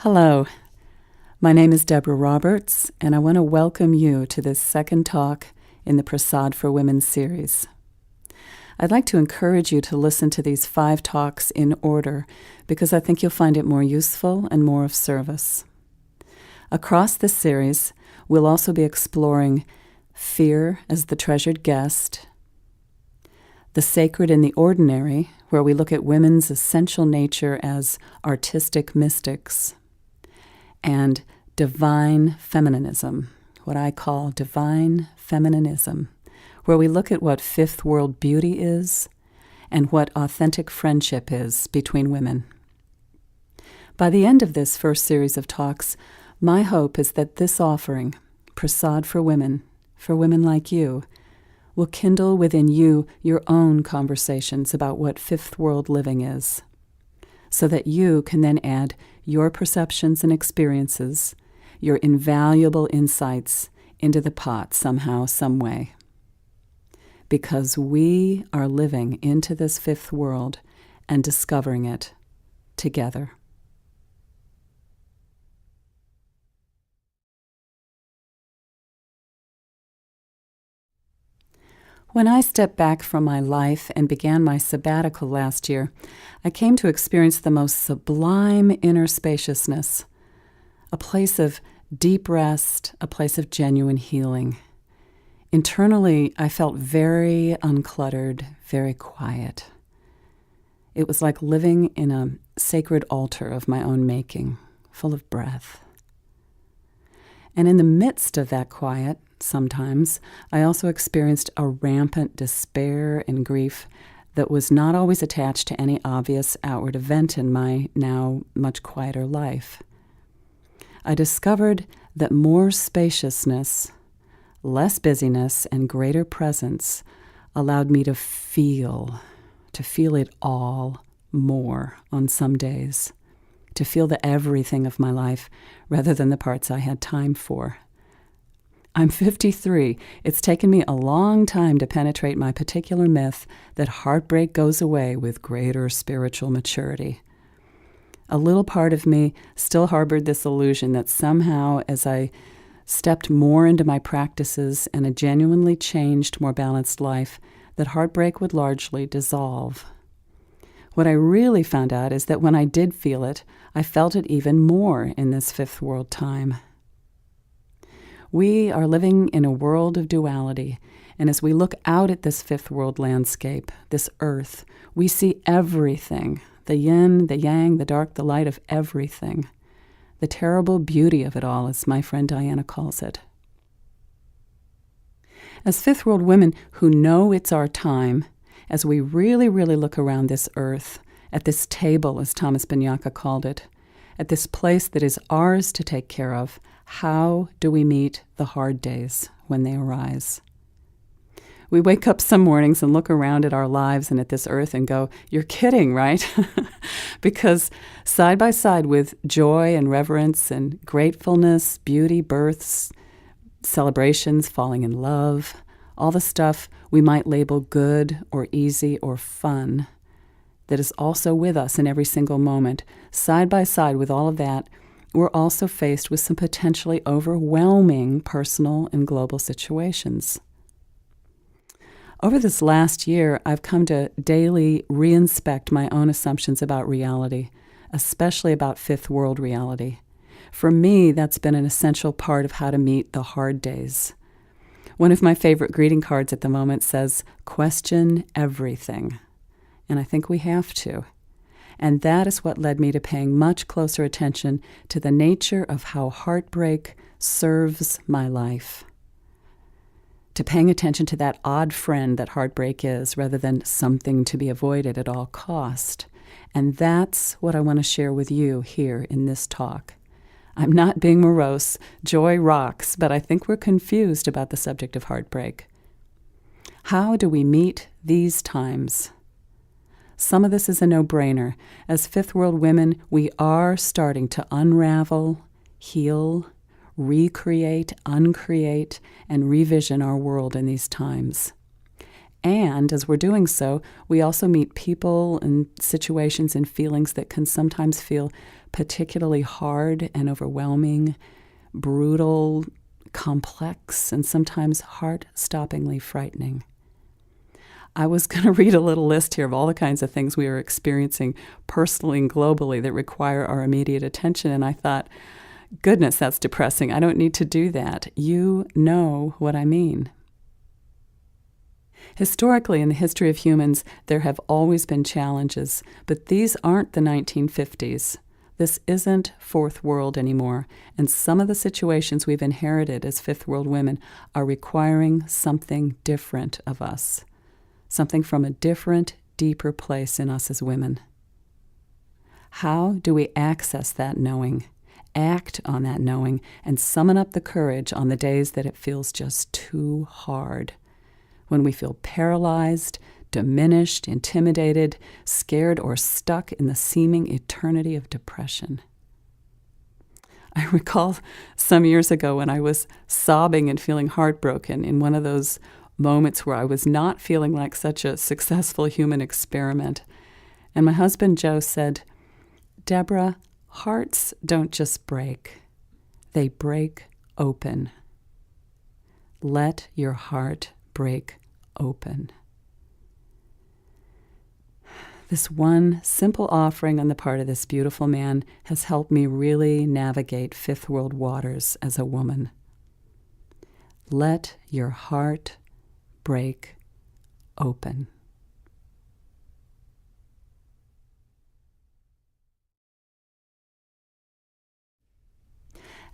Hello, my name is Debra Roberts, and I want to welcome you to this second talk in the Prasad for Women series. I'd like to encourage you to listen to these 5 talks in order because I think you'll find it more useful and more of service. Across this series, we'll also be exploring fear as the treasured guest, the sacred in the ordinary, where we look at women's essential nature as artistic mystics, and divine feminism, what I call divine feminism, where we look at what fifth world beauty is and what authentic friendship is between women. By the end of this first series of talks, my hope is that this offering, Prasad for women like you, will kindle within you your own conversations about what fifth world living is, so that you can then add your perceptions and experiences, your invaluable insights into the pot somehow, some way. Because we are living into this fifth world and discovering it together. When I stepped back from my life and began my sabbatical last year, I came to experience the most sublime inner spaciousness, a place of deep rest, a place of genuine healing. Internally, I felt very uncluttered, very quiet. It was like living in a sacred altar of my own making, full of breath. And in the midst of that quiet, sometimes, I also experienced a rampant despair and grief that was not always attached to any obvious outward event in my now much quieter life. I discovered that more spaciousness, less busyness, and greater presence allowed me to feel it all more on some days, to feel the everything of my life rather than the parts I had time for. I'm 53. It's taken me a long time to penetrate my particular myth that heartbreak goes away with greater spiritual maturity. A little part of me still harbored this illusion that somehow, as I stepped more into my practices and a genuinely changed, more balanced life, that heartbreak would largely dissolve. What I really found out is that when I did feel it, I felt it even more in this fifth world time. We are living in a world of duality, and as we look out at this fifth world landscape, this earth, we see everything, the yin, the yang, the dark, the light of everything, the terrible beauty of it all, as my friend Diana calls it. As fifth world women who know it's our time, as we really, really look around this earth, at this table, as Thomas Binyaka called it, at this place that is ours to take care of, how do we meet the hard days when they arise? We wake up some mornings and look around at our lives and at this earth and go, you're kidding, right? Because side by side with joy and reverence and gratefulness, beauty, births, celebrations, falling in love, all the stuff we might label good or easy or fun, that is also with us in every single moment, side by side with all of that, we're also faced with some potentially overwhelming personal and global situations. Over this last year, I've come to daily reinspect my own assumptions about reality, especially about fifth world reality. For me, that's been an essential part of how to meet the hard days. One of my favorite greeting cards at the moment says, "Question everything." And I think we have to. And that is what led me to paying much closer attention to the nature of how heartbreak serves my life. To paying attention to that odd friend that heartbreak is, rather than something to be avoided at all cost. And that's what I want to share with you here in this talk. I'm not being morose. Joy rocks, but I think we're confused about the subject of heartbreak. How do we meet these times? Some of this is a no-brainer. As fifth world women, we are starting to unravel, heal, recreate, uncreate, and revision our world in these times. And as we're doing so, we also meet people and situations and feelings that can sometimes feel particularly hard and overwhelming, brutal, complex, and sometimes heart-stoppingly frightening. I was going to read a little list here of all the kinds of things we are experiencing personally and globally that require our immediate attention, and I thought, goodness, that's depressing. I don't need to do that. You know what I mean. Historically, in the history of humans, there have always been challenges, but these aren't the 1950s. This isn't fourth world anymore, and some of the situations we've inherited as fifth world women are requiring something different of us, something from a different, deeper place in us as women. How do we access that knowing, act on that knowing, and summon up the courage on the days that it feels just too hard? When we feel paralyzed, diminished, intimidated, scared, or stuck in the seeming eternity of depression. I recall some years ago when I was sobbing and feeling heartbroken in one of those moments where I was not feeling like such a successful human experiment. And my husband Joe said, "Debra, hearts don't just break. They break open. Let your heart break open." This one simple offering on the part of this beautiful man has helped me really navigate fifth world waters as a woman. Let your heart break open.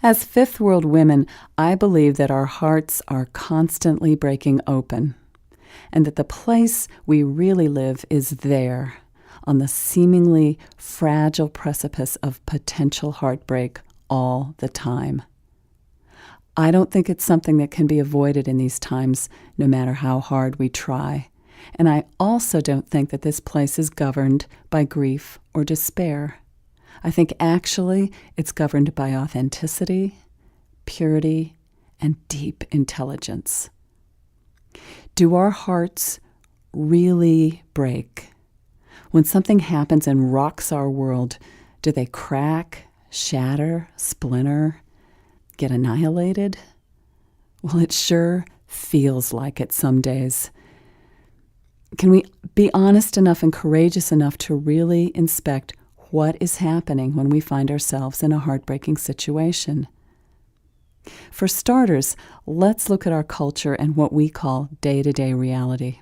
As fifth world women, I believe that our hearts are constantly breaking open, and that the place we really live is there, on the seemingly fragile precipice of potential heartbreak all the time. I don't think it's something that can be avoided in these times, no matter how hard we try. And I also don't think that this place is governed by grief or despair. I think actually it's governed by authenticity, purity, and deep intelligence. Do our hearts really break? When something happens and rocks our world, do they crack, shatter, splinter, get annihilated? Well, it sure feels like it some days. Can we be honest enough and courageous enough to really inspect what is happening when we find ourselves in a heartbreaking situation? For starters, let's look at our culture and what we call day-to-day reality.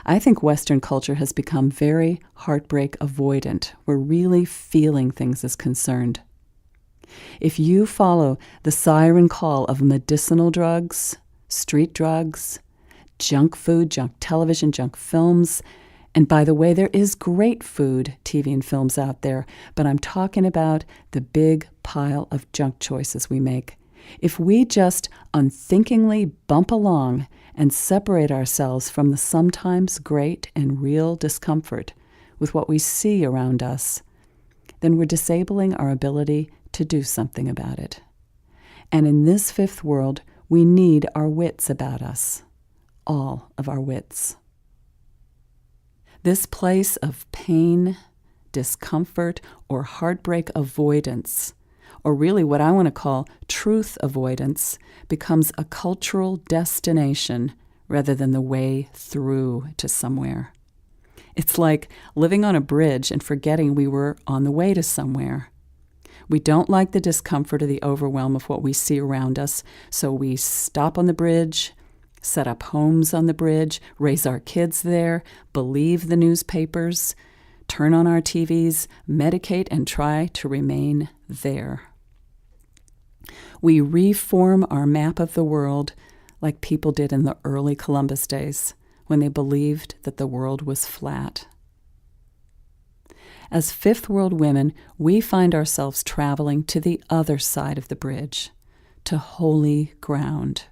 I think Western culture has become very heartbreak avoidant. We're really feeling things as concerned. If you follow the siren call of medicinal drugs, street drugs, junk food, junk television, junk films, and by the way, there is great food, TV and films out there, but I'm talking about the big pile of junk choices we make. If we just unthinkingly bump along and separate ourselves from the sometimes great and real discomfort with what we see around us, then we're disabling our ability to do something about it. And in this fifth world, we need our wits about us, all of our wits. This place of pain, discomfort, or heartbreak avoidance, or really what I want to call truth avoidance, becomes a cultural destination rather than the way through to somewhere. It's like living on a bridge and forgetting we were on the way to somewhere. We don't like the discomfort or the overwhelm of what we see around us, so we stop on the bridge, set up homes on the bridge, raise our kids there, believe the newspapers, turn on our TVs, medicate, and try to remain there. We reform our map of the world like people did in the early Columbus days when they believed that the world was flat. As fifth world women, we find ourselves traveling to the other side of the bridge, to holy ground,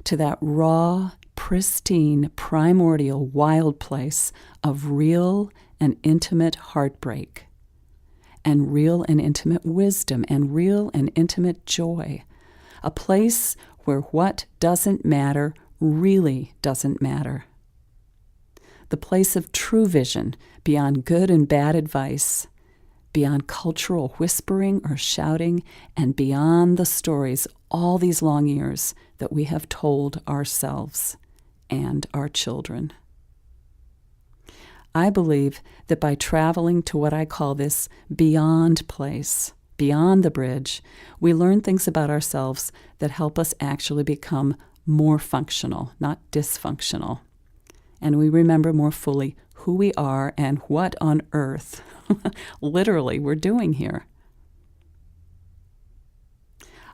to that raw, pristine, primordial, wild place of real and intimate heartbreak, and real and intimate wisdom, and real and intimate joy, a place where what doesn't matter really doesn't matter. The place of true vision beyond good and bad advice, beyond cultural whispering or shouting, and beyond the stories all these long years that we have told ourselves and our children. I believe that by traveling to what I call this beyond place, beyond the bridge, we learn things about ourselves that help us actually become more functional, not dysfunctional. And we remember more fully who we are and what on earth, literally, we're doing here.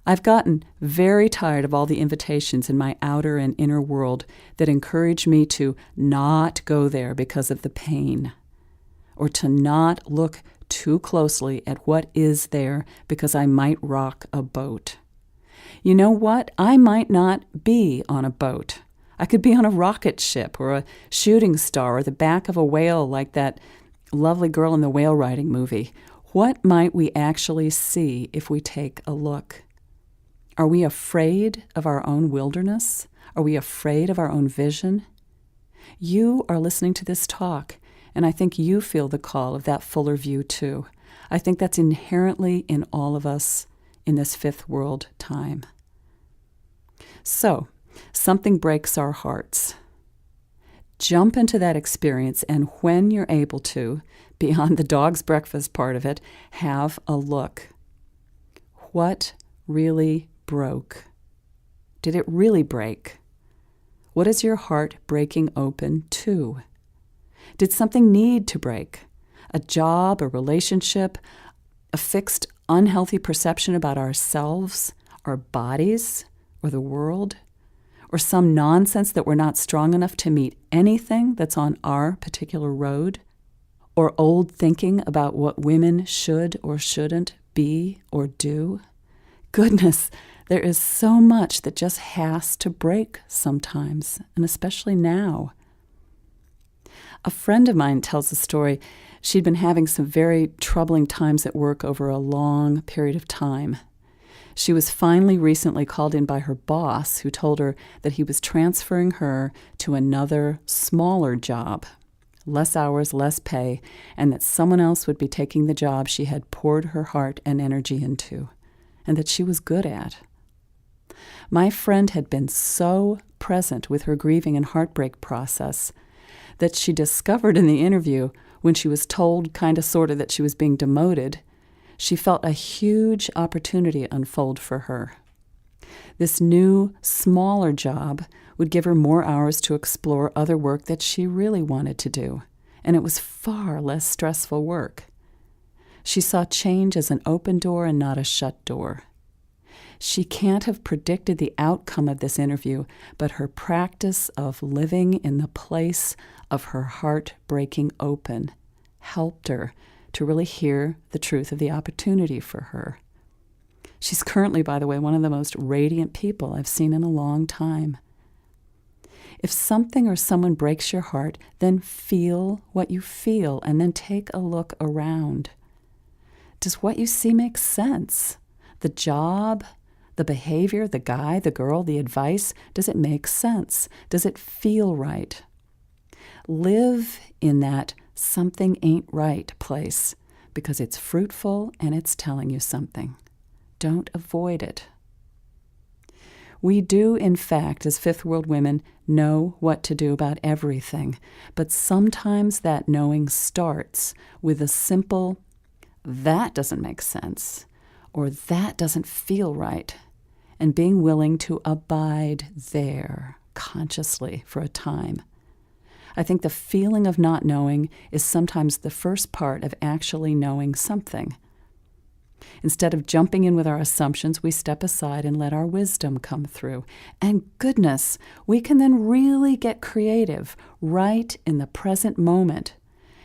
I've gotten very tired of all the invitations in my outer and inner world that encourage me to not go there because of the pain, or to not look too closely at what is there because I might rock a boat. You know what? I might not be on a boat. I could be on a rocket ship or a shooting star or the back of a whale like that lovely girl in the whale riding movie. What might we actually see if we take a look? Are we afraid of our own wilderness? Are we afraid of our own vision? You are listening to this talk, and I think you feel the call of that fuller view too. I think that's inherently in all of us in this fifth world time. So, something breaks our hearts. Jump into that experience, and when you're able to, beyond the dog's breakfast part of it, have a look. What really broke? Did it really break? What is your heart breaking open to? Did something need to break? A job, a relationship, a fixed, unhealthy perception about ourselves, our bodies, or the world? Or some nonsense that we're not strong enough to meet anything that's on our particular road? Or old thinking about what women should or shouldn't be or do? Goodness, there is so much that just has to break sometimes, and especially now. A friend of mine tells a story. She'd been having some very troubling times at work over a long period of time. She was finally recently called in by her boss, who told her that he was transferring her to another, smaller job, less hours, less pay, and that someone else would be taking the job she had poured her heart and energy into, and that she was good at. My friend had been so present with her grieving and heartbreak process that she discovered in the interview, when she was told kind of sort of that she was being demoted, she felt a huge opportunity unfold for her. This new, smaller job would give her more hours to explore other work that she really wanted to do, and it was far less stressful work. She saw change as an open door and not a shut door. She can't have predicted the outcome of this interview, but her practice of living in the place of her heart breaking open helped her to really hear the truth of the opportunity for her. She's currently, by the way, one of the most radiant people I've seen in a long time. If something or someone breaks your heart, then feel what you feel and then take a look around. Does what you see make sense? The job, the behavior, the guy, the girl, the advice, does it make sense? Does it feel right? Live in that something ain't right place because it's fruitful and it's telling you something. Don't avoid it. We do, in fact, as fifth world women, know what to do about everything, but sometimes that knowing starts with a simple, that doesn't make sense, or that doesn't feel right, and being willing to abide there consciously for a time. I think the feeling of not knowing is sometimes the first part of actually knowing something. Instead of jumping in with our assumptions, we step aside and let our wisdom come through. And goodness, we can then really get creative right in the present moment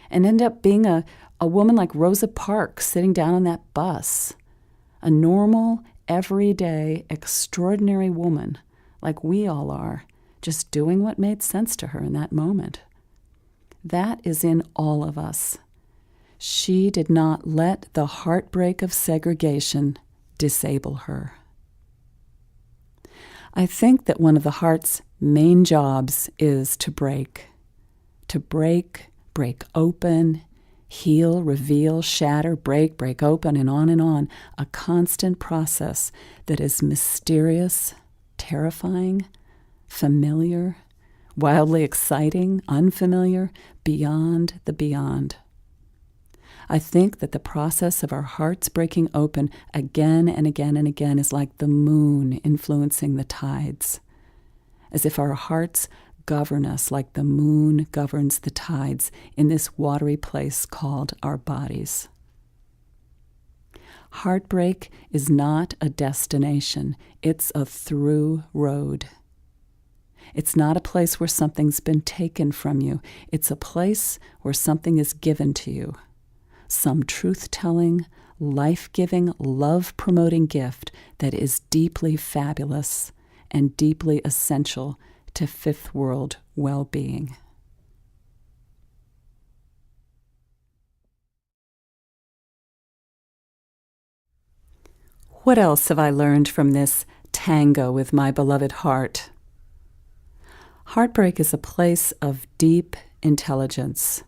and end up being a woman like Rosa Parks sitting down on that bus, a normal, everyday, extraordinary woman like we all are, just doing what made sense to her in that moment. That is in all of us. She did not let the heartbreak of segregation disable her. I think that one of the heart's main jobs is to break. To break open, Heal, reveal, shatter, break open, and on, a constant process that is mysterious, terrifying, familiar, wildly exciting, unfamiliar, beyond the beyond. I think that the process of our hearts breaking open again and again and again is like the moon influencing the tides, as if our hearts govern us like the moon governs the tides in this watery place called our bodies. Heartbreak is not a destination, it's a through road. It's not a place where something's been taken from you, it's a place where something is given to you. Some truth-telling, life-giving, love-promoting gift that is deeply fabulous and deeply essential to fifth world well-being. What else have I learned from this tango with my beloved heart? Heartbreak is a place of deep intelligence.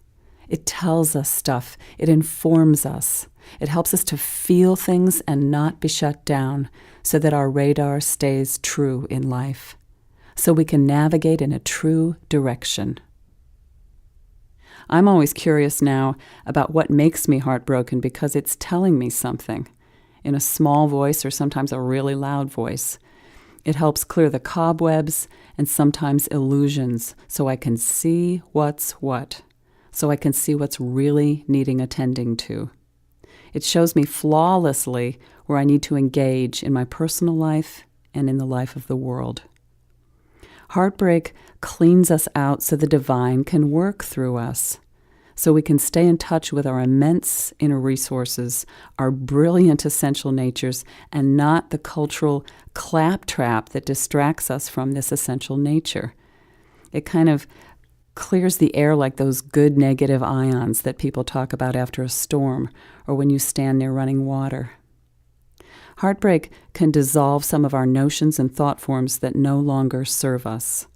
It tells us stuff. It informs us. It helps us to feel things and not be shut down so that our radar stays true in life, so we can navigate in a true direction. I'm always curious now about what makes me heartbroken because it's telling me something in a small voice or sometimes a really loud voice. It helps clear the cobwebs and sometimes illusions so I can see what's what, so I can see what's really needing attending to. It shows me flawlessly where I need to engage in my personal life and in the life of the world. Heartbreak cleans us out so the divine can work through us, so we can stay in touch with our immense inner resources, our brilliant essential natures, and not the cultural claptrap that distracts us from this essential nature. It kind of clears the air like those good negative ions that people talk about after a storm or when you stand near running water. Heartbreak can dissolve some of our notions and thought forms that no longer serve us.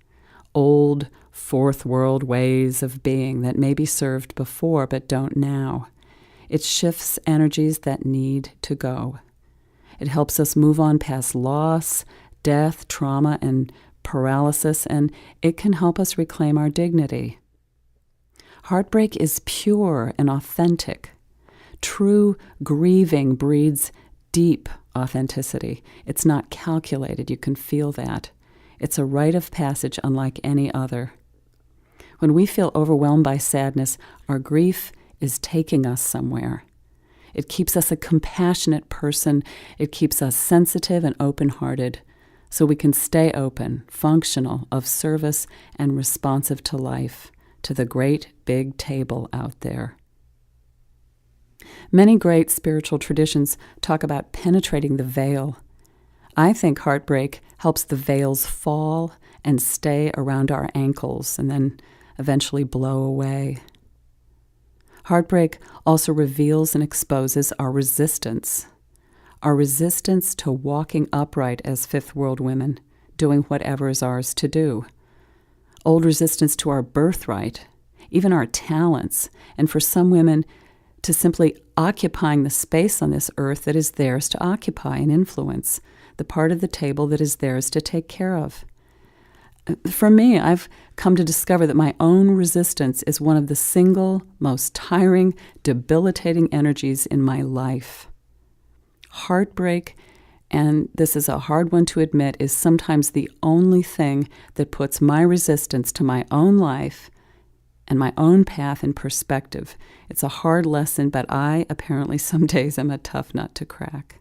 Old, fourth world ways of being that maybe served before but don't now. It shifts energies that need to go. It helps us move on past loss, death, trauma, and paralysis, and it can help us reclaim our dignity. Heartbreak is pure and authentic. True grieving breeds deep authenticity. It's not calculated. You can feel that. It's a rite of passage unlike any other. When we feel overwhelmed by sadness, our grief is taking us somewhere. It keeps us a compassionate person. It keeps us sensitive and open-hearted, so we can stay open, functional, of service, and responsive to life, to the great big table out there. Many great spiritual traditions talk about penetrating the veil. I think heartbreak helps the veils fall and stay around our ankles and then eventually blow away. Heartbreak also reveals and exposes our resistance to walking upright as fifth world women, doing whatever is ours to do. Old resistance to our birthright, even our talents, and for some women, to simply occupying the space on this earth that is theirs to occupy and influence, the part of the table that is theirs to take care of. For me, I've come to discover that my own resistance is one of the single most tiring, debilitating energies in my life. Heartbreak, and this is a hard one to admit, is sometimes the only thing that puts my resistance to my own life and my own path in perspective. It's a hard lesson, but I apparently some days am a tough nut to crack.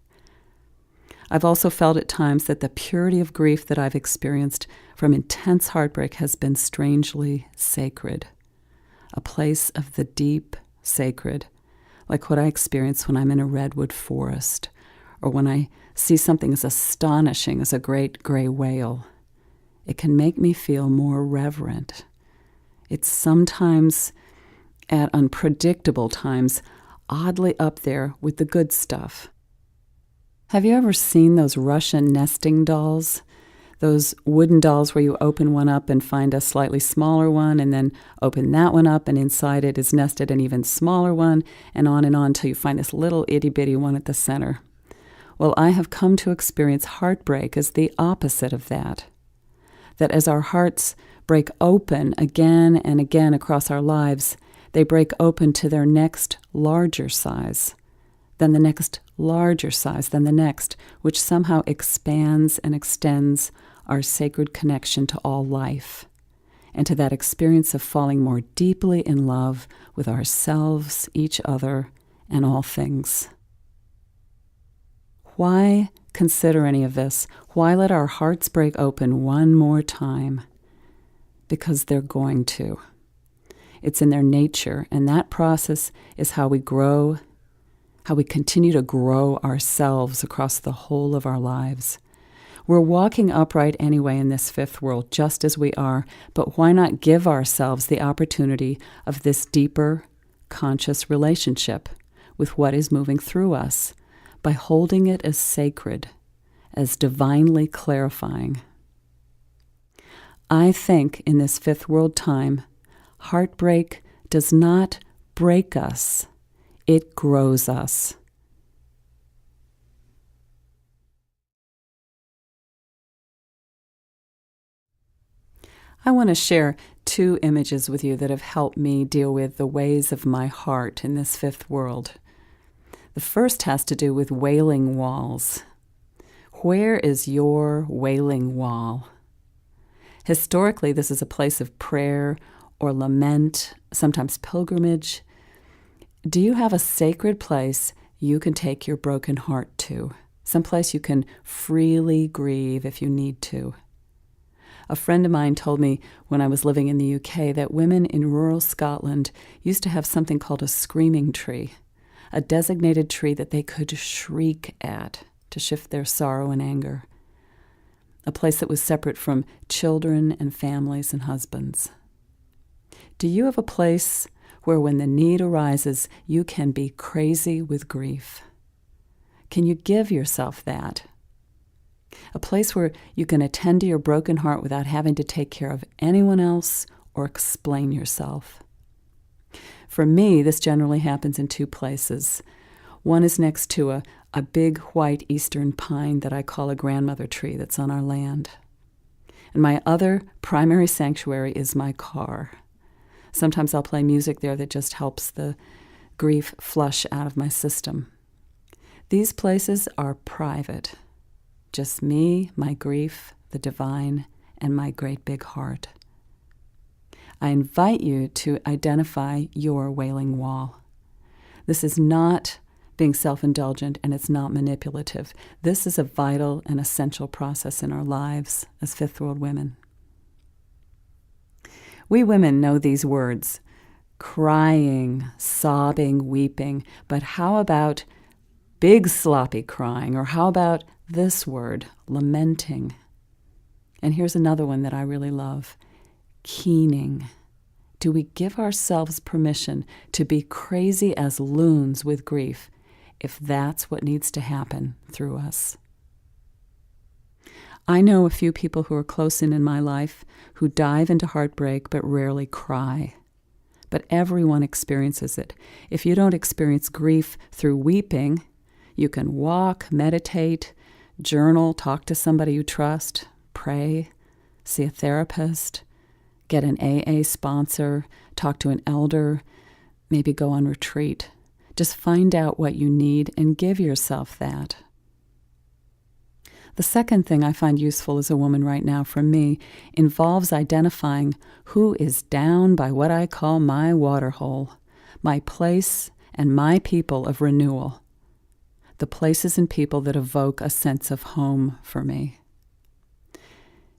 I've also felt at times that the purity of grief that I've experienced from intense heartbreak has been strangely sacred, a place of the deep sacred, like what I experience when I'm in a redwood forest or when I see something as astonishing as a great gray whale. It can make me feel more reverent. It's sometimes, at unpredictable times, oddly up there with the good stuff. Have you ever seen those Russian nesting dolls? Those wooden dolls where you open one up and find a slightly smaller one, and then open that one up, and inside it is nested an even smaller one, and on till you find this little itty-bitty one at the center. Well, I have come to experience heartbreak as the opposite of that. That as our hearts break open again and again across our lives, they break open to their next larger size, then the next larger size, then the next, which somehow expands and extends our sacred connection to all life, and to that experience of falling more deeply in love with ourselves, each other, and all things. Why consider any of this? Why let our hearts break open one more time? Because they're going to. It's in their nature, and that process is how we grow, how we continue to grow ourselves across the whole of our lives. We're walking upright anyway in this fifth world, just as we are, but why not give ourselves the opportunity of this deeper, conscious relationship with what is moving through us by holding it as sacred, as divinely clarifying? I think in this fifth world time, heartbreak does not break us, it grows us. I want to share 2 images with you that have helped me deal with the ways of my heart in this fifth world. The first has to do with wailing walls. Where is your wailing wall? Historically, this is a place of prayer or lament, sometimes pilgrimage. Do you have a sacred place you can take your broken heart to? Someplace you can freely grieve if you need to? A friend of mine told me when I was living in the UK that women in rural Scotland used to have something called a screaming tree, a designated tree that they could shriek at to shift their sorrow and anger, a place that was separate from children and families and husbands. Do you have a place where when the need arises, you can be crazy with grief? Can you give yourself that? A place where you can attend to your broken heart without having to take care of anyone else or explain yourself. For me, this generally happens in 2 places. One is next to a big white eastern pine that I call a grandmother tree that's on our land. And my other primary sanctuary is my car. Sometimes I'll play music there that just helps the grief flush out of my system. These places are private. Just me, my grief, the divine, and my great big heart. I invite you to identify your wailing wall. This is not being self-indulgent, and it's not manipulative. This is a vital and essential process in our lives as fifth world women. We women know these words: crying, sobbing, weeping, but how about big sloppy crying, or how about this word, lamenting? And here's another one that I really love, keening. Do we give ourselves permission to be crazy as loons with grief if that's what needs to happen through us? I know a few people who are close in my life who dive into heartbreak but rarely cry. But everyone experiences it. If you don't experience grief through weeping, you can walk, meditate, journal, talk to somebody you trust, pray, see a therapist, get an AA sponsor, talk to an elder, maybe go on retreat. Just find out what you need and give yourself that. The second thing I find useful as a woman right now from me involves identifying who is down by what I call my waterhole, my place and my people of renewal, the places and people that evoke a sense of home for me.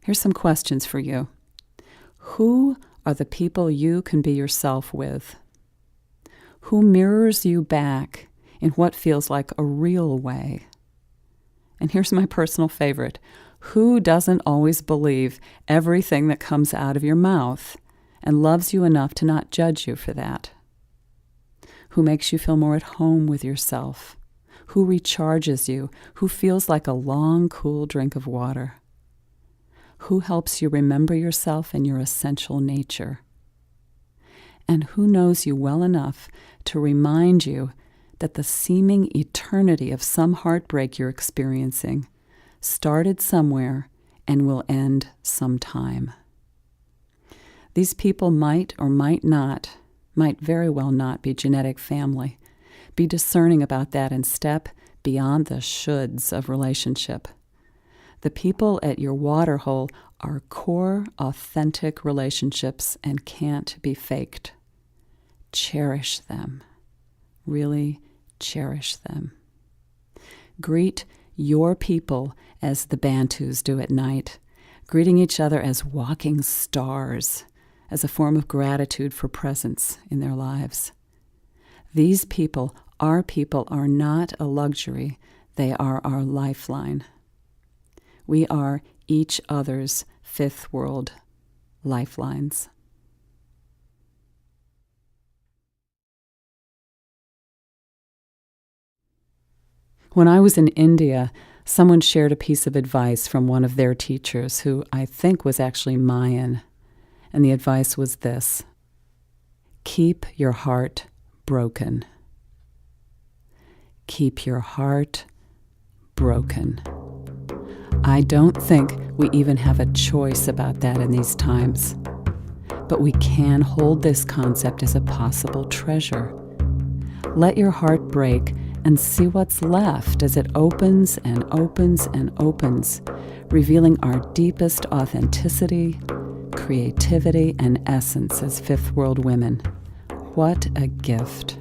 Here's some questions for you. Who are the people you can be yourself with? Who mirrors you back in what feels like a real way? And here's my personal favorite. Who doesn't always believe everything that comes out of your mouth and loves you enough to not judge you for that? Who makes you feel more at home with yourself? Who recharges you? Who feels like a long, cool drink of water? Who helps you remember yourself and your essential nature? And who knows you well enough to remind you that the seeming eternity of some heartbreak you're experiencing started somewhere and will end sometime? These people might or might very well not be genetic family. Be discerning about that and step beyond the shoulds of relationship. The people at your waterhole are core, authentic relationships and can't be faked. Cherish them. Really cherish them. Greet your people as the Bantus do at night, greeting each other as walking stars, as a form of gratitude for presence in their lives. These people, our people, are not a luxury. They are our lifeline. We are each other's fifth world lifelines. When I was in India, someone shared a piece of advice from one of their teachers, who I think was actually Mayan. And the advice was this: keep your heart broken. Keep your heart broken. I don't think we even have a choice about that in these times. But we can hold this concept as a possible treasure. Let your heart break and see what's left as it opens and opens and opens, revealing our deepest authenticity, creativity, and essence as fifth world women. What a gift.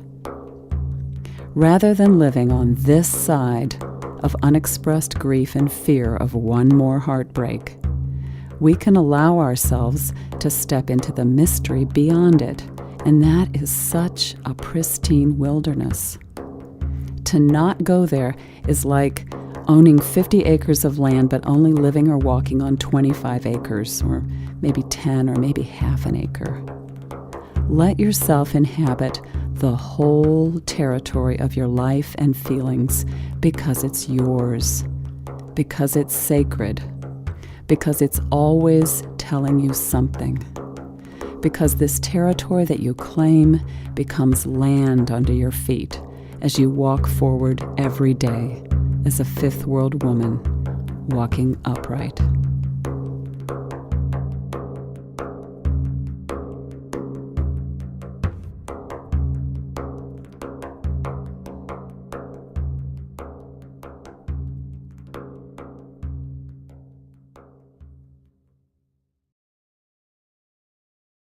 Rather than living on this side of unexpressed grief and fear of one more heartbreak, we can allow ourselves to step into the mystery beyond it, and that is such a pristine wilderness. To not go there is like owning 50 acres of land but only living or walking on 25 acres, or maybe 10, or maybe half an acre. Let yourself inhabit the whole territory of your life and feelings, because it's yours, because it's sacred, because it's always telling you something, because this territory that you claim becomes land under your feet as you walk forward every day as a fifth world woman walking upright.